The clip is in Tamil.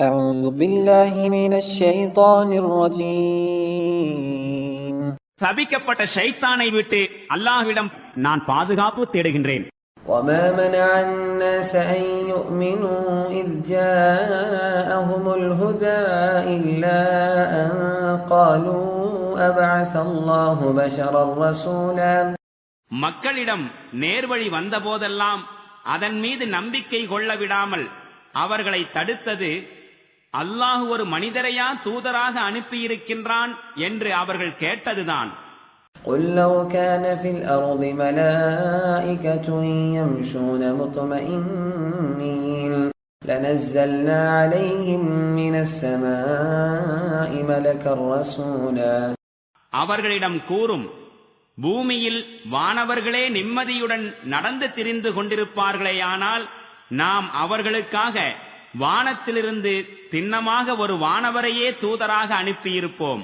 أعوذ بالله من الشيطان الرجيم சபிக்கப்பட்ட ஷைத்தானை விட்டு அல்லாஹ்விடம் நான் பாதுகாப்பு தேடுகின்றேன். وما منع الناس أن يؤمنوا إذ جاءهم الهدى إلا أن قالوا أبعث الله بشرا رسولا. மக்களிடம் நேர்வழி வந்தபோதெல்லாம் அதன் மீது நம்பிக்கை கொள்ள விடாமல் அவர்களை தடுத்தது அல்லாஹ் ஒரு மனிதரையா தூதராக அனுப்பியிருக்கின்றான் என்று அவர்கள் கேட்டதுதான். قل لو كان في الأرض ملائكة يمشون مطمئنين لنزلنا عليهم من السماء ملكا رسولا. அவர்களிடம் கூறும், பூமியில் வானவர்களே நிம்மதியுடன் நடந்து திரிந்து கொண்டிருப்பார்களேயானால் நாம் அவர்களுக்காக வானத்திலிருந்து திண்ணமாக ஒரு வானவரையே தூதராக அனுப்பியிருப்போம்.